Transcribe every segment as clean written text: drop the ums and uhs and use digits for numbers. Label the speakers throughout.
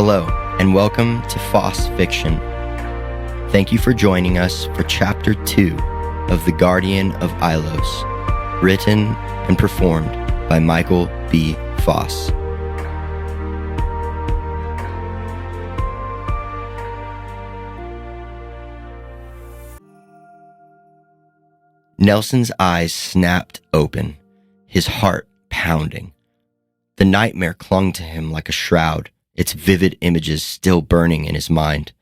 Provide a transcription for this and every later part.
Speaker 1: Hello, and welcome to Foss Fiction. Thank you for joining us for Chapter 2 of The Guardian of Ailos, written and performed by Michael B. Foss. Nelson's eyes snapped open, his heart pounding. The nightmare clung to him like a shroud, its vivid images still burning in his mind.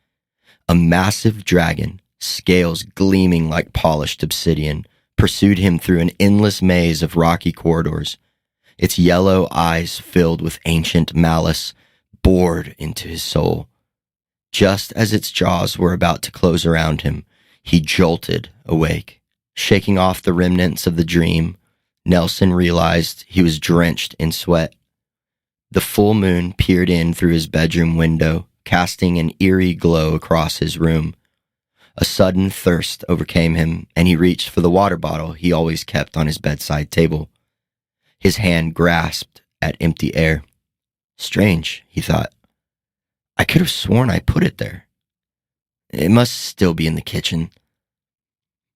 Speaker 1: A massive dragon, scales gleaming like polished obsidian, pursued him through an endless maze of rocky corridors. Its yellow eyes filled with ancient malice bored into his soul. Just as its jaws were about to close around him, he jolted awake. Shaking off the remnants of the dream, Nelson realized he was drenched in sweat. The full moon peered in through his bedroom window, casting an eerie glow across his room. A sudden thirst overcame him, and he reached for the water bottle he always kept on his bedside table. His hand grasped at empty air. Strange, he thought. I could have sworn I put it there. It must still be in the kitchen.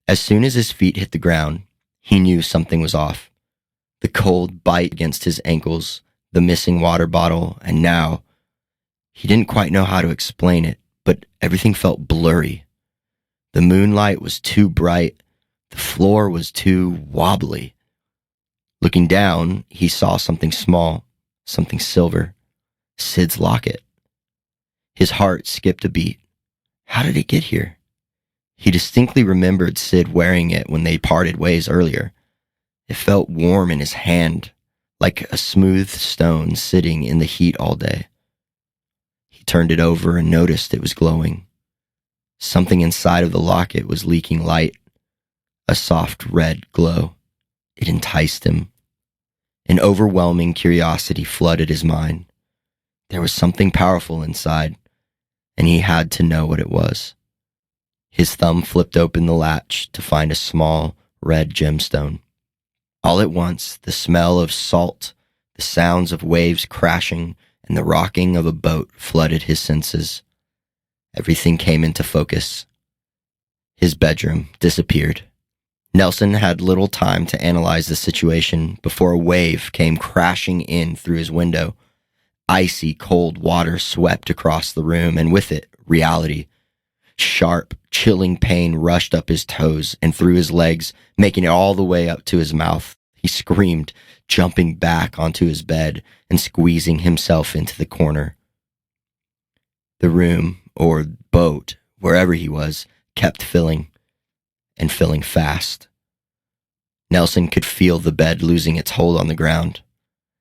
Speaker 1: As soon as his feet hit the ground, he knew something was off. The cold bite against his ankles, the missing water bottle, and now, he didn't quite know how to explain it, but everything felt blurry. The moonlight was too bright, the floor was too wobbly. Looking down, he saw something small, something silver, Sid's locket. His heart skipped a beat. How did it get here? He distinctly remembered Sid wearing it when they parted ways earlier. It felt warm in his hand, like a smooth stone sitting in the heat all day. He turned it over and noticed it was glowing. Something inside of the locket was leaking light, a soft red glow. It enticed him. An overwhelming curiosity flooded his mind. There was something powerful inside, and he had to know what it was. His thumb flipped open the latch to find a small, red gemstone. All at once, the smell of salt, the sounds of waves crashing, and the rocking of a boat flooded his senses. Everything came into focus. His bedroom disappeared. Nelson had little time to analyze the situation before a wave came crashing in through his window. Icy cold water swept across the room, and with it, reality. Sharp, chilling pain rushed up his toes and through his legs, making it all the way up to his mouth. He screamed, jumping back onto his bed and squeezing himself into the corner. The room, or boat, wherever he was, kept filling, and filling fast. Nelson could feel the bed losing its hold on the ground.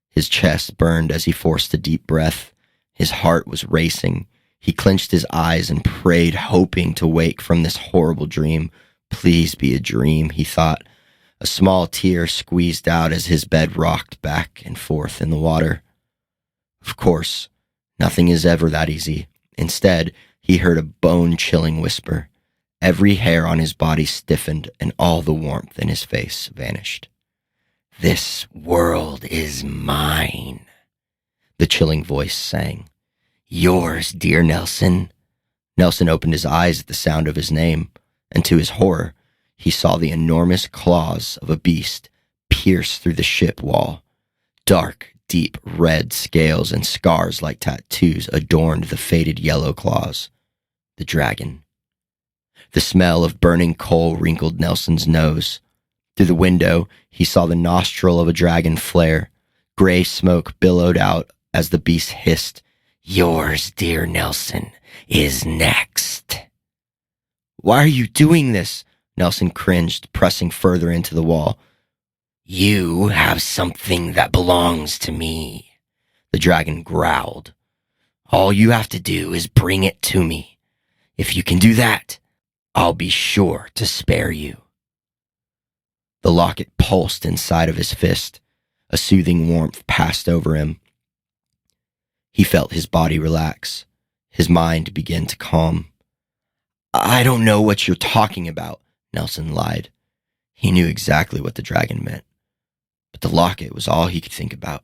Speaker 1: His chest burned as he forced a deep breath. His heart was racing. He clenched his eyes and prayed, hoping to wake from this horrible dream. Please be a dream, he thought. A small tear squeezed out as his bed rocked back and forth in the water. Of course, nothing is ever that easy. Instead, he heard a bone-chilling whisper. Every hair on his body stiffened, and all the warmth in his face vanished. This world is mine, the chilling voice sang. Yours, dear Nelson. Nelson opened his eyes at the sound of his name, and to his horror, he saw the enormous claws of a beast pierce through the ship wall. Dark, deep red scales and scars like tattoos adorned the faded yellow claws. The dragon. The smell of burning coal wrinkled Nelson's nose. Through the window, he saw the nostril of a dragon flare. Gray smoke billowed out as the beast hissed. Yours, dear Nelson, is next. Why are you doing this? Nelson cringed, pressing further into the wall. You have something that belongs to me, the dragon growled. All you have to do is bring it to me. If you can do that, I'll be sure to spare you. The locket pulsed inside of his fist. A soothing warmth passed over him. He felt his body relax. His mind began to calm. I don't know what you're talking about, Nelson lied. He knew exactly what the dragon meant. But the locket was all he could think about.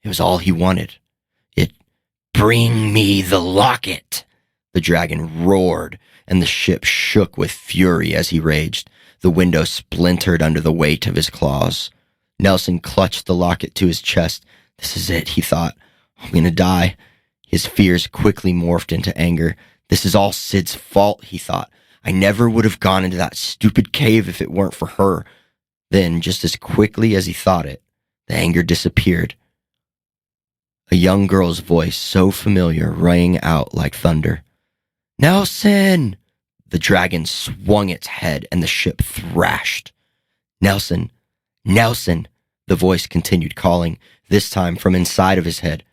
Speaker 1: It was all he wanted. It Bring me the locket! The dragon roared, and the ship shook with fury as he raged. The window splintered under the weight of his claws. Nelson clutched the locket to his chest. This is it, he thought. I'm gonna die. His fears quickly morphed into anger. This is all Sid's fault, he thought. I never would have gone into that stupid cave if it weren't for her. Then, just as quickly as he thought it, the anger disappeared. A young girl's voice, so familiar, rang out like thunder. Nelson! The dragon swung its head and the ship thrashed. Nelson! Nelson! The voice continued calling, this time from inside of his head.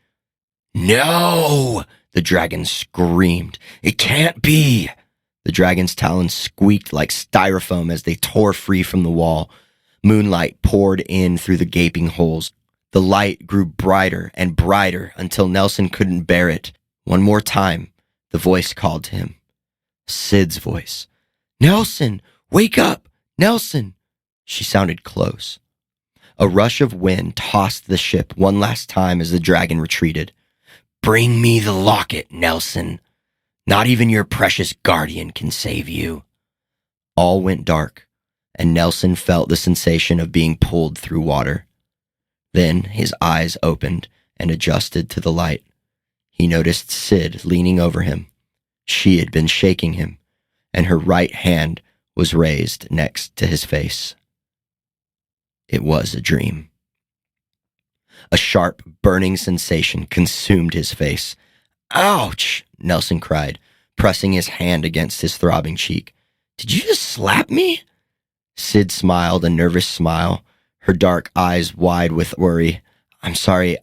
Speaker 1: No! The dragon screamed. It can't be! The dragon's talons squeaked like styrofoam as they tore free from the wall. Moonlight poured in through the gaping holes. The light grew brighter and brighter until Nelson couldn't bear it. One more time, the voice called to him. Sid's voice. Nelson, wake up! Nelson! She sounded close. A rush of wind tossed the ship one last time as the dragon retreated. Bring me the locket, Nelson. Not even your precious guardian can save you. All went dark, and Nelson felt the sensation of being pulled through water. Then his eyes opened and adjusted to the light. He noticed Sid leaning over him. She had been shaking him, and her right hand was raised next to his face. It was a dream. A sharp, burning sensation consumed his face. Ouch! Nelson cried, pressing his hand against his throbbing cheek. Did you just slap me? Sid smiled a nervous smile, her dark eyes wide with worry. I'm sorry.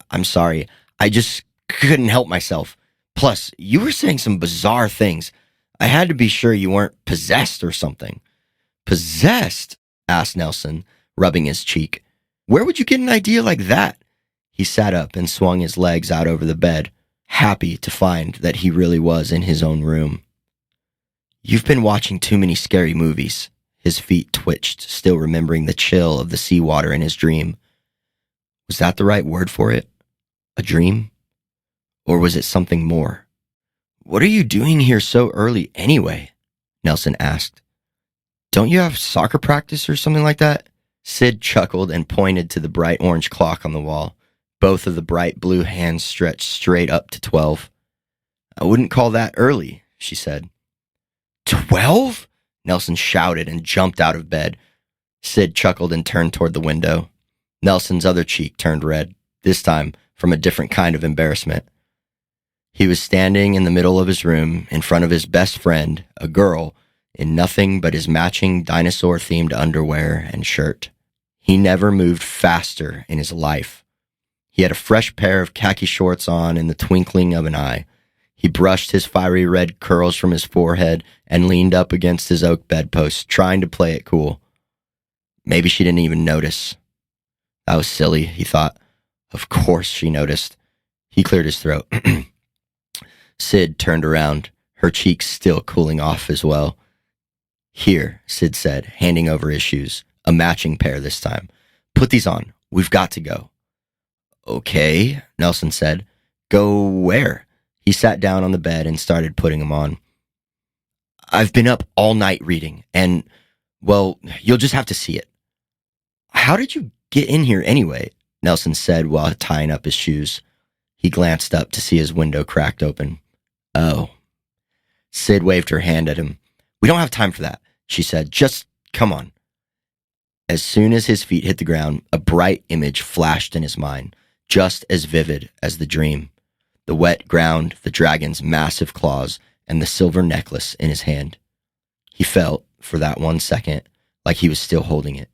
Speaker 1: I just couldn't help myself. Plus, you were saying some bizarre things. I had to be sure you weren't possessed or something. Possessed? Asked Nelson, rubbing his cheek. Where would you get an idea like that? He sat up and swung his legs out over the bed, happy to find that he really was in his own room. You've been watching too many scary movies. His feet twitched, still remembering the chill of the seawater in his dream. Was that the right word for it? A dream? Or was it something more? What are you doing here so early anyway? Nelson asked. Don't you have soccer practice or something like that? Sid chuckled and pointed to the bright orange clock on the wall. Both of the bright blue hands stretched straight up to 12. I wouldn't call that early, she said. 12? Nelson shouted and jumped out of bed. Sid chuckled and turned toward the window. Nelson's other cheek turned red, this time from a different kind of embarrassment. He was standing in the middle of his room in front of his best friend, a girl, in nothing but his matching dinosaur-themed underwear and shirt. He never moved faster in his life. He had a fresh pair of khaki shorts on in the twinkling of an eye. He brushed his fiery red curls from his forehead and leaned up against his oak bedpost, trying to play it cool. Maybe she didn't even notice. That was silly, he thought. Of course she noticed. He cleared his throat. Sid turned around, her cheeks still cooling off as well. Here, Sid said, handing over his shoes, a matching pair this time. Put these on. We've got to go. Okay, Nelson said. Go where? He sat down on the bed and started putting them on. I've been up all night reading, and, well, you'll just have to see it. How did you get in here anyway? Nelson said while tying up his shoes. He glanced up to see his window cracked open. Oh. Sid waved her hand at him. We don't have time for that, she said. Just come on. As soon as his feet hit the ground, a bright image flashed in his mind, just as vivid as the dream. The wet ground, the dragon's massive claws, and the silver necklace in his hand. He felt, for that 1 second, like he was still holding it.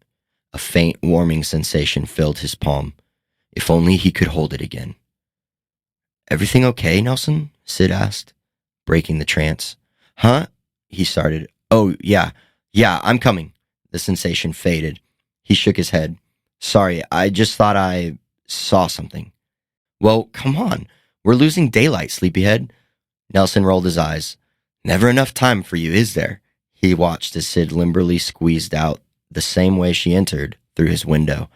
Speaker 1: A faint, warming sensation filled his palm. If only he could hold it again. Everything okay, Nelson? Sid asked, breaking the trance. Huh? He started. Oh, yeah, I'm coming. The sensation faded. He shook his head. Sorry, I just thought I saw something. Well, come on. We're losing daylight, sleepyhead. Nelson rolled his eyes. Never enough time for you, is there? He watched as Sid limberly squeezed out the same way she entered, through his window.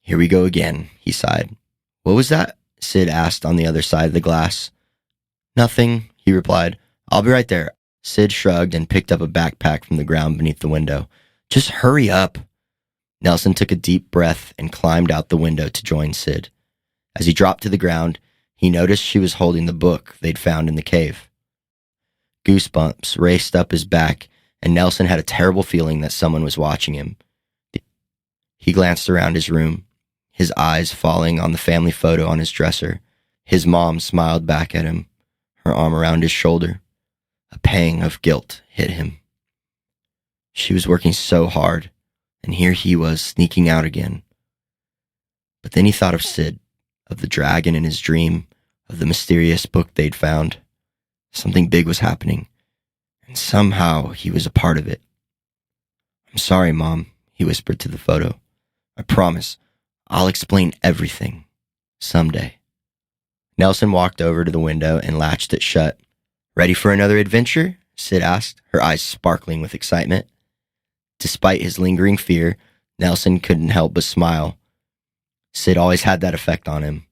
Speaker 1: Here we go again, he sighed. What was that? Sid asked on the other side of the glass. Nothing, he replied. I'll be right there. Sid shrugged and picked up a backpack from the ground beneath the window. Just hurry up. Nelson took a deep breath and climbed out the window to join Sid. As he dropped to the ground, he noticed she was holding the book they'd found in the cave. Goosebumps raced up his back, and Nelson had a terrible feeling that someone was watching him. He glanced around his room, his eyes falling on the family photo on his dresser. His mom smiled back at him, her arm around his shoulder. A pang of guilt hit him. She was working so hard, and here he was sneaking out again. But then he thought of Sid, of the dragon in his dream, of the mysterious book they'd found. Something big was happening, and somehow he was a part of it. I'm sorry, Mom, he whispered to the photo. I promise, I'll explain everything someday. Nelson walked over to the window and latched it shut. Ready for another adventure? Sid asked, her eyes sparkling with excitement. Despite his lingering fear, Nelson couldn't help but smile. Sid always had that effect on him.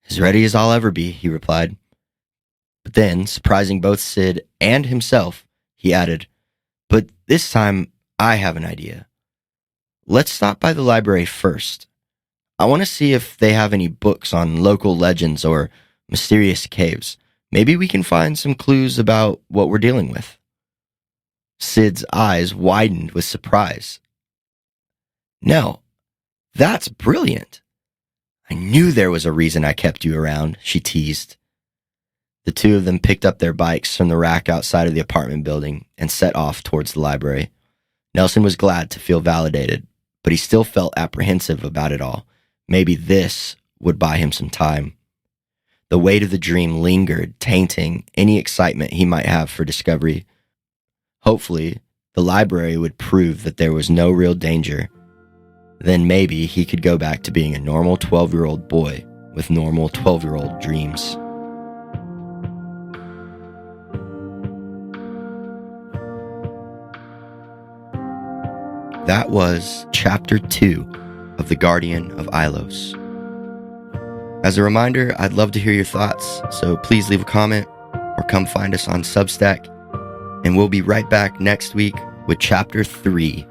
Speaker 1: As ready as I'll ever be, he replied. But then, surprising both Sid and himself, he added, but this time I have an idea. Let's stop by the library first. I want to see if they have any books on local legends or mysterious caves. Maybe we can find some clues about what we're dealing with. Sid's eyes widened with surprise. No, that's brilliant. I knew there was a reason I kept you around, she teased. The two of them picked up their bikes from the rack outside of the apartment building and set off towards the library. Nelson was glad to feel validated, but he still felt apprehensive about it all. Maybe this would buy him some time. The weight of the dream lingered, tainting any excitement he might have for discovery. Hopefully, the library would prove that there was no real danger. Then maybe he could go back to being a normal 12-year-old boy with normal 12-year-old dreams. That was Chapter 2 of The Guardian of Ailos. As a reminder, I'd love to hear your thoughts, so please leave a comment or come find us on Substack, and we'll be right back next week with Chapter 3